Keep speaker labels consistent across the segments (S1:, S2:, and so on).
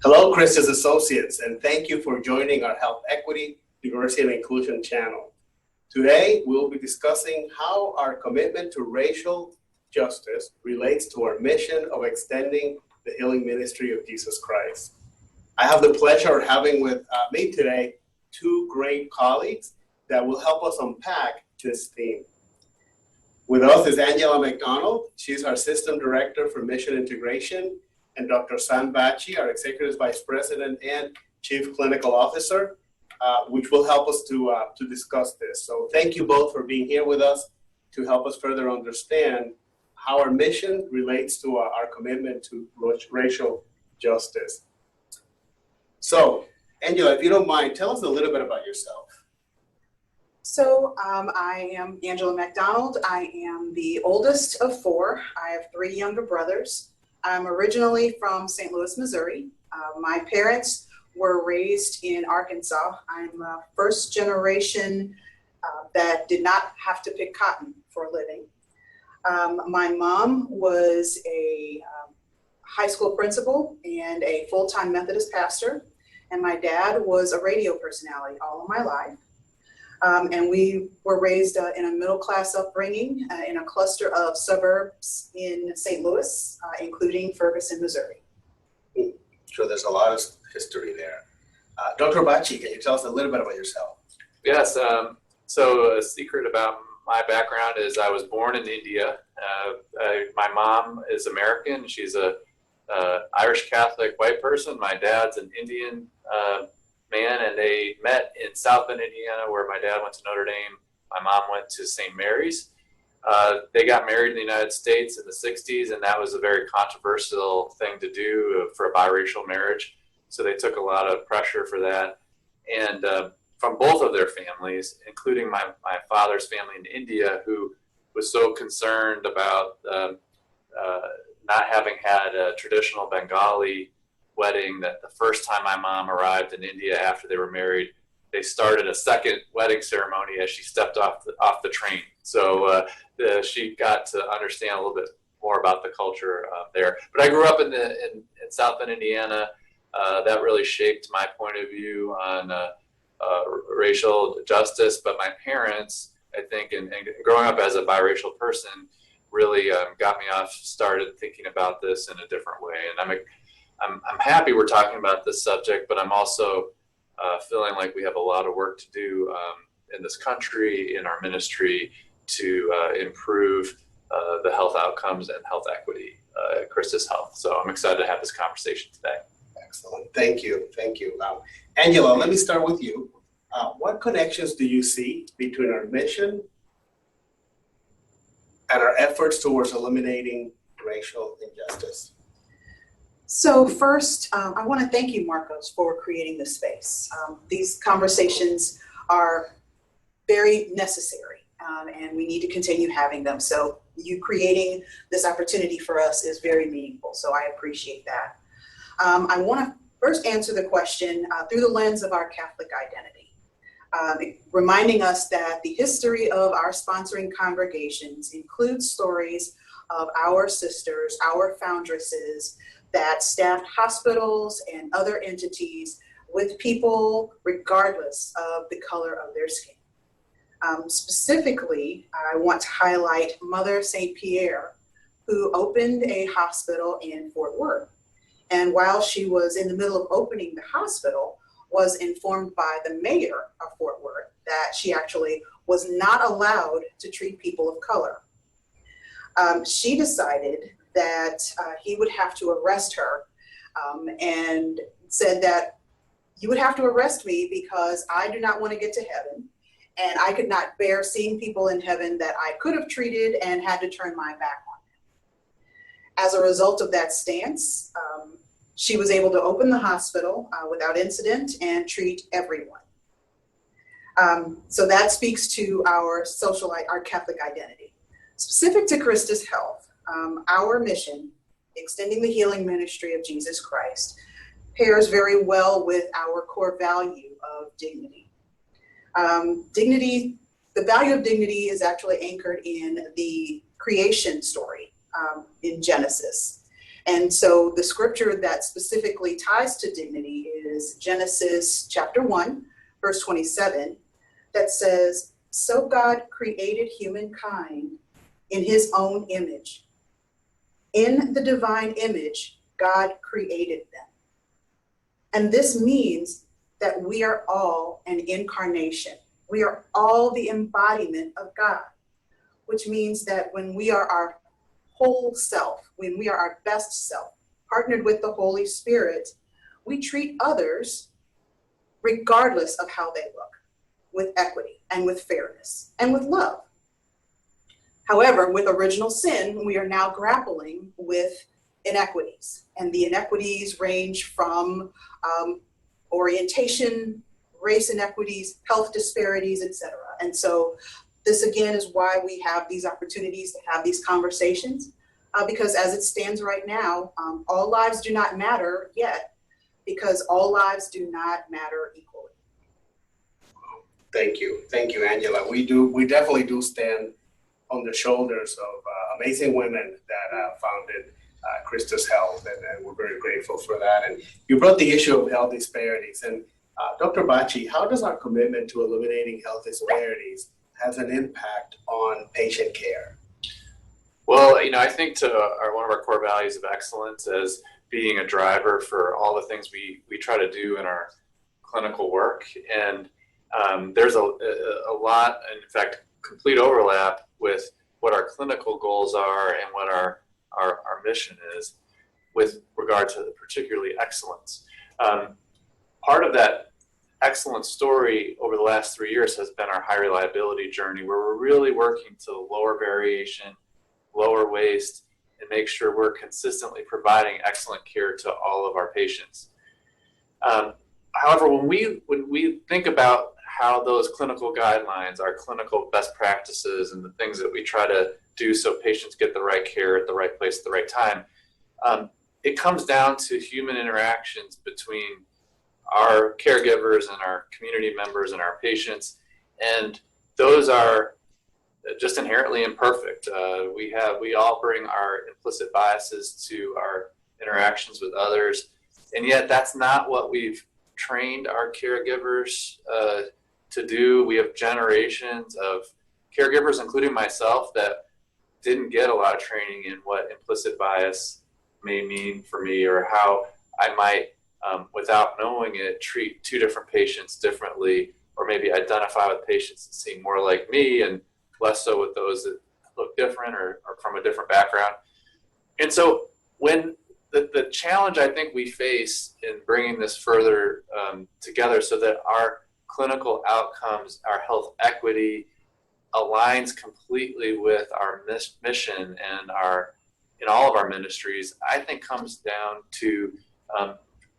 S1: Hello, Christus Associates, and thank you for joining our Health Equity, Diversity, and Inclusion channel. Today, we'll be discussing how our commitment to racial justice relates to our mission of extending the healing ministry of Jesus Christ. I have the pleasure of having with me today two great colleagues that will help us unpack this theme. With us is Angela McDonald. She's our System Director for Mission Integration, and Dr. Sam Bacci, our Executive Vice President and Chief Clinical Officer, which will help us to discuss this. So thank you both for being here with us to help us further understand how our mission relates to our commitment to racial justice. So, Angela, if you don't mind, tell us a little bit about yourself.
S2: So I am Angela McDonald. I am the oldest of four. I have three younger brothers. I'm originally from St. Louis, Missouri. My parents were raised in Arkansas. I'm a first generation that did not have to pick cotton for a living. My mom was a high school principal and a full-time Methodist pastor, and my dad was a radio personality all of my life. And we were raised in a middle-class upbringing in a cluster of suburbs in St. Louis, including Ferguson, Missouri.
S1: Sure, there's a lot of history there. Dr. Bacci, can you tell us a little bit about yourself?
S3: Yes, so a secret about my background is I was born in India. My mom is American. She's a Irish Catholic white person. My dad's an Indian man, and they met in South Bend, Indiana, where my dad went to Notre Dame. My mom went to St. Mary's. They got married in the United States in the 60s, and that was a very controversial thing to do for a biracial marriage. So they took a lot of pressure for that. And from both of their families, including my father's family in India, who was so concerned about not having had a traditional Bengali wedding, that the first time my mom arrived in India after they were married, they started a second wedding ceremony as she stepped off the train. So she got to understand a little bit more about the culture there. But I grew up in South Bend, Indiana. That really shaped my point of view on racial justice. But my parents, I think, and growing up as a biracial person, really got me started thinking about this in a different way. And I'm happy we're talking about this subject, but I'm also feeling like we have a lot of work to do in this country, in our ministry, to improve the health outcomes and health equity at Christus Health. So I'm excited to have this conversation today.
S1: Excellent. Thank you. Thank you. Angela, let me start with you. What connections do you see between our mission and our efforts towards eliminating racial injustice?
S2: So first, I want to thank you, Marcos, for creating this space. These conversations are very necessary, and we need to continue having them. So you creating this opportunity for us is very meaningful, so I appreciate that. I want to first answer the question through the lens of our Catholic identity, reminding us that the history of our sponsoring congregations includes stories of our sisters, our foundresses, that staffed hospitals and other entities with people regardless of the color of their skin. Specifically, I want to highlight Mother St. Pierre, who opened a hospital in Fort Worth. And while she was in the middle of opening the hospital, was informed by the mayor of Fort Worth that she actually was not allowed to treat people of color. She decided that he would have to arrest her and said that you would have to arrest me because I do not want to get to heaven, and I could not bear seeing people in heaven that I could have treated and had to turn my back on them. As a result of that stance, she was able to open the hospital without incident and treat everyone. So that speaks to our Catholic identity. Specific to Christus Health, our mission, extending the healing ministry of Jesus Christ, pairs very well with our core value of dignity. The value of dignity is actually anchored in the creation story in Genesis. And so the scripture that specifically ties to dignity is Genesis chapter 1, verse 27, that says, "So God created humankind in his own image. In the divine image, God created them." And this means that we are all an incarnation. We are all the embodiment of God, which means that when we are our whole self, when we are our best self, partnered with the Holy Spirit, we treat others regardless of how they look, with equity and with fairness and with love. However, with original sin, we are now grappling with inequities, and the inequities range from orientation, race inequities, health disparities, etc. And so this again is why we have these opportunities to have these conversations, because as it stands right now, all lives do not matter yet, because all lives do not matter equally.
S1: Thank you, Angela. We definitely do stand on the shoulders of amazing women that founded Christus Health, and we're very grateful for that. And you brought the issue of health disparities, and Dr. Bacci, how does our commitment to eliminating health disparities has an impact on patient care?
S3: Well, I think one of our core values of excellence as being a driver for all the things we try to do in our clinical work. And there's a lot, in fact, complete overlap with what our clinical goals are and what our mission is with regard to particularly excellence. Part of that excellence story over the last 3 years has been our high reliability journey, where we're really working to lower variation, lower waste, and make sure we're consistently providing excellent care to all of our patients. However, when we think about how those clinical guidelines, our clinical best practices, and the things that we try to do so patients get the right care at the right place at the right time, it comes down to human interactions between our caregivers and our community members and our patients, and those are just inherently imperfect. We all bring our implicit biases to our interactions with others, and yet that's not what we've trained our caregivers to do. We have generations of caregivers, including myself, that didn't get a lot of training in what implicit bias may mean for me, or how I might, without knowing it, treat two different patients differently, or maybe identify with patients that seem more like me and less so with those that look different or from a different background. And so when the challenge I think we face in bringing this further together so that our clinical outcomes, our health equity, aligns completely with our mission and in all of our ministries, I think comes down to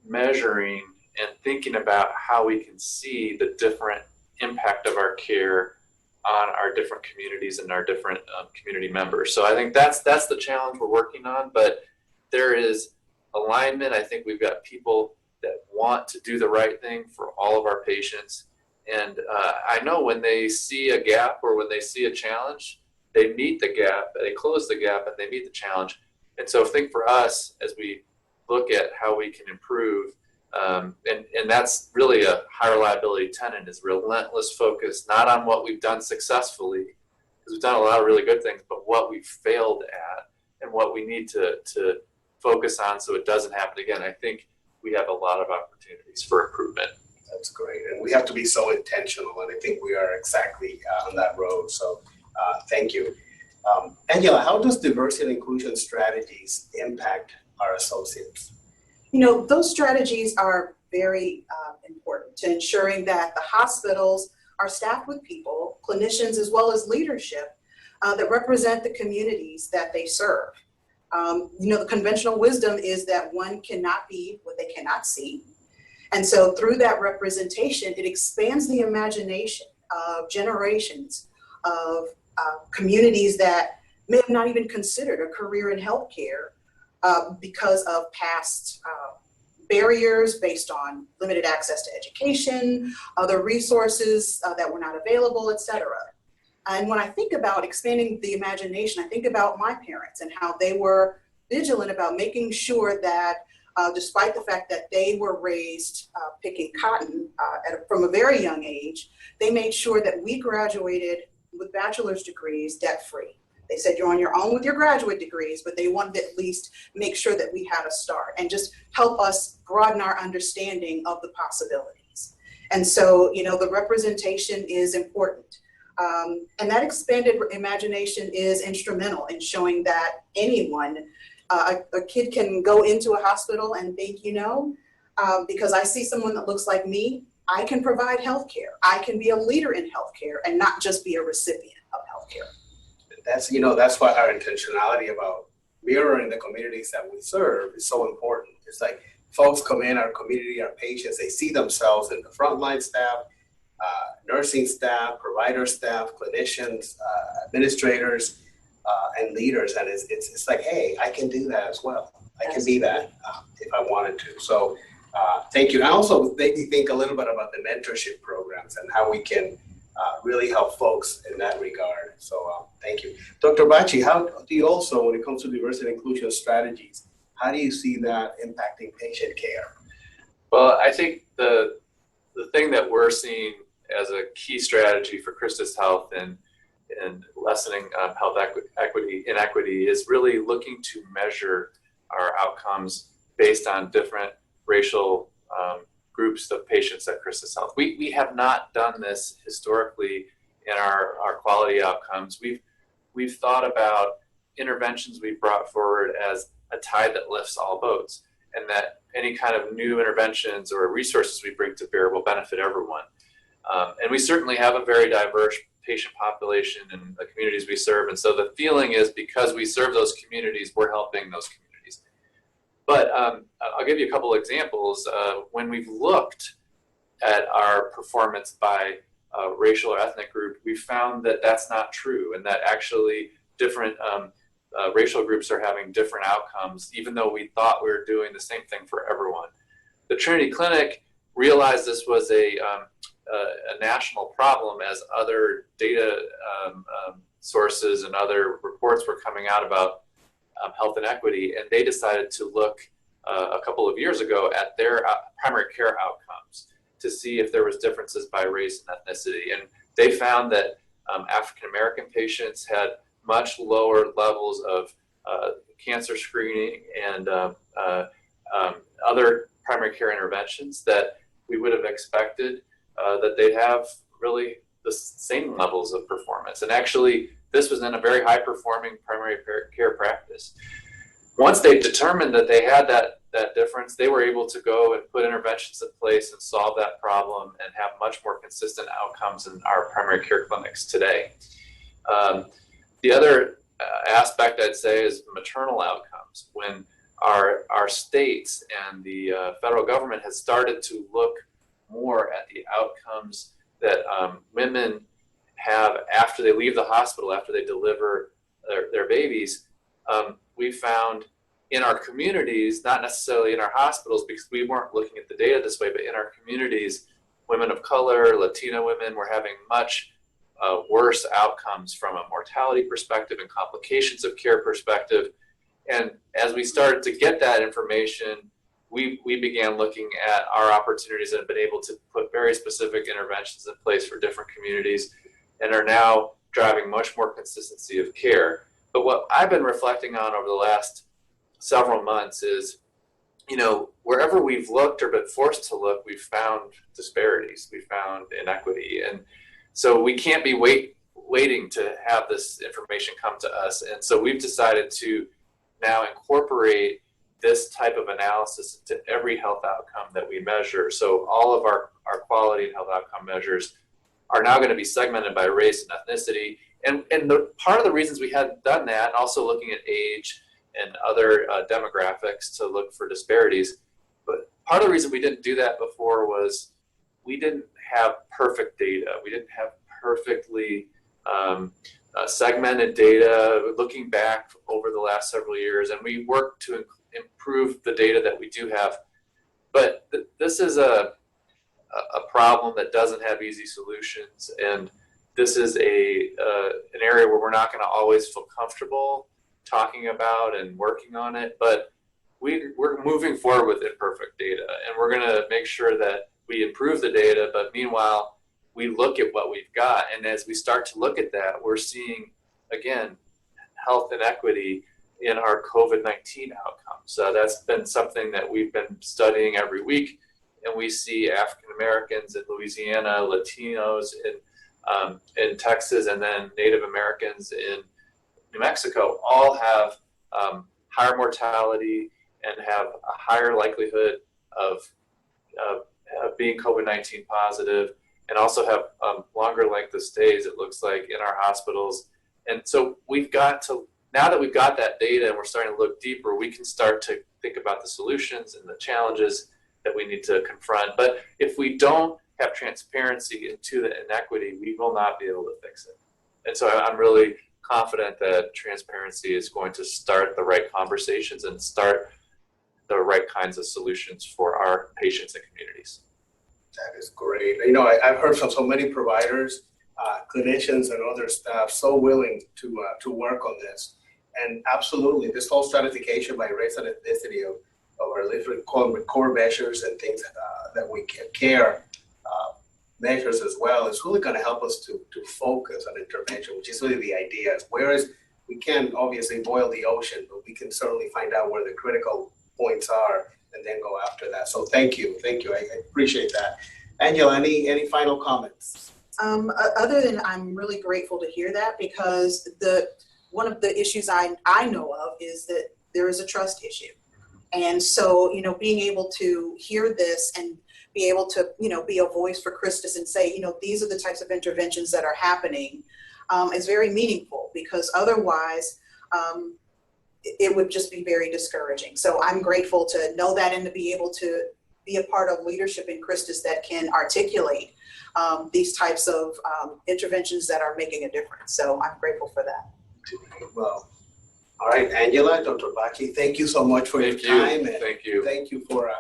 S3: measuring and thinking about how we can see the different impact of our care on our different communities and our different community members. So I think that's the challenge we're working on, but there is alignment. I think we've got people that want to do the right thing for all of our patients. And I know when they see a gap or when they see a challenge, they meet the gap, they close the gap, and they meet the challenge. And so I think for us, as we look at how we can improve, and that's really a high reliability tenet, is relentless focus, not on what we've done successfully, because we've done a lot of really good things, but what we've failed at and what we need to focus on so it doesn't happen again. I think we have a lot of opportunities for improvement.
S1: That's great. And we have to be so intentional, and I think we are exactly on that road. So thank you. Angela, how does diversity and inclusion strategies impact our associates?
S2: Those strategies are very important to ensuring that the hospitals are staffed with people, clinicians, as well as leadership that represent the communities that they serve. The conventional wisdom is that one cannot be what they cannot see. And so through that representation, it expands the imagination of generations of communities that may have not even considered a career in healthcare because of past barriers based on limited access to education, other resources that were not available, etc. And when I think about expanding the imagination, I think about my parents and how they were vigilant about making sure that despite the fact that they were raised picking cotton from a very young age, they made sure that we graduated with bachelor's degrees debt-free. They said you're on your own with your graduate degrees, but they wanted to at least make sure that we had a start and just help us broaden our understanding of the possibilities. And so, you know, the representation is important. And that expanded imagination is instrumental in showing that anyone, a kid can go into a hospital and think, you know, because I see someone that looks like me, I can provide healthcare. I can be a leader in healthcare and not just be a recipient of healthcare.
S1: That's, you know, that's why our intentionality about mirroring the communities that we serve is so important. It's like folks come in our community, our patients, they see themselves in the frontline staff, nursing staff, provider staff, clinicians, administrators, and leaders. And it's like, hey, I can do that as well. I can be that if I wanted to. So thank you. And also make me think a little bit about the mentorship programs and how we can really help folks in that regard. So thank you. Dr. Bacci, how do you also, when it comes to diversity and inclusion strategies, how do you see that impacting patient care?
S3: Well, I think the thing that we're seeing as a key strategy for Christus Health and lessening health inequity is really looking to measure our outcomes based on different racial groups of patients at Christus Health. We have not done this historically in our quality outcomes. We've thought about interventions we've brought forward as a tide that lifts all boats, and that any kind of new interventions or resources we bring to bear will benefit everyone. And we certainly have a very diverse patient population in the communities we serve. And so the feeling is because we serve those communities, we're helping those communities. But I'll give you a couple examples. When we've looked at our performance by racial or ethnic group, we found that that's not true, and that actually different racial groups are having different outcomes, even though we thought we were doing the same thing for everyone. The Trinity Clinic realized this was a national problem as other data sources and other reports were coming out about health inequity, and they decided to look a couple of years ago at their primary care outcomes to see if there was differences by race and ethnicity. And they found that African American patients had much lower levels of cancer screening and other primary care interventions that we would have expected, that they'd have really the same levels of performance. And actually, this was in a very high-performing primary care practice. Once they determined that they had that difference, they were able to go and put interventions in place and solve that problem and have much more consistent outcomes in our primary care clinics today. The other aspect I'd say is maternal outcomes. When our states and the federal government has started to look more at the outcomes that women have after they leave the hospital, after they deliver their babies, we found in our communities, not necessarily in our hospitals because we weren't looking at the data this way, but in our communities, women of color, Latina women were having much worse outcomes from a mortality perspective and complications of care perspective. And as we started to get that information, we began looking at our opportunities and have been able to put very specific interventions in place for different communities and are now driving much more consistency of care. But what I've been reflecting on over the last several months is, you know, wherever we've looked or been forced to look, we've found disparities, we've found inequity. And so we can't be waiting to have this information come to us. And so we've decided to now incorporate this type of analysis into every health outcome that we measure. So all of our quality and health outcome measures are now going to be segmented by race and ethnicity. And part of the reasons we hadn't done that, and also looking at age and other demographics to look for disparities, but part of the reason we didn't do that before was we didn't have perfect data. We didn't have perfectly segmented data looking back over the last several years, and we worked to improve the data that we do have. But this is a problem that doesn't have easy solutions, and this is an area where we're not going to always feel comfortable talking about and working on it, but we're moving forward with imperfect data, and we're going to make sure that we improve the data, but meanwhile, we look at what we've got. And as we start to look at that, we're seeing, again, health inequity in our COVID-19 outcomes. So that's been something that we've been studying every week. And we see African Americans in Louisiana, Latinos in Texas, and then Native Americans in New Mexico all have higher mortality and have a higher likelihood of being COVID-19 positive, and also have longer length of stays, it looks like, in our hospitals. And so we've got to, now that we've got that data and we're starting to look deeper, we can start to think about the solutions and the challenges that we need to confront. But if we don't have transparency into the inequity, we will not be able to fix it. And so I'm really confident that transparency is going to start the right conversations and start the right kinds of solutions for our patients and communities.
S1: That is great. You know, I've heard from so many providers, clinicians, and other staff so willing to work on this. And absolutely, this whole stratification by race and ethnicity of our different core measures and things that we can care measures as well is really going to help us to focus on intervention, which is really the idea. Whereas we can't obviously boil the ocean, but we can certainly find out where the critical points are and then go after that. So thank you. I appreciate that. Angela, any final comments?
S2: Other than I'm really grateful to hear that, because one of the issues I know of is that there is a trust issue. And so, you know, being able to hear this and be able to, you know, be a voice for Christus and say, you know, these are the types of interventions that are happening is very meaningful, because otherwise it would just be very discouraging. So I'm grateful to know that and to be able to be a part of leadership in Christus that can articulate these types of interventions that are making a difference. So I'm grateful for that.
S1: Well, all right, Angela, Dr. Baki, thank you so much for your time. And
S3: thank you.
S1: Thank you for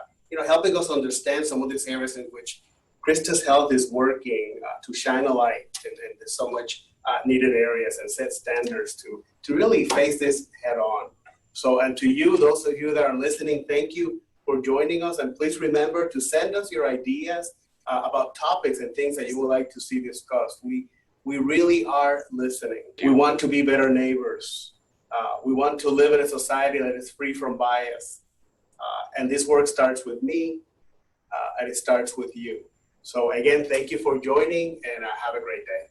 S1: helping us understand some of these areas in which Christus Health is working to shine a light, and there's so much needed areas, and set standards to really face this head on. So, and to you, those of you that are listening, thank you for joining us. And please remember to send us your ideas about topics and things that you would like to see discussed. We really are listening. We want to be better neighbors. We want to live in a society that is free from bias. And this work starts with me, and it starts with you. So again, thank you for joining, and have a great day.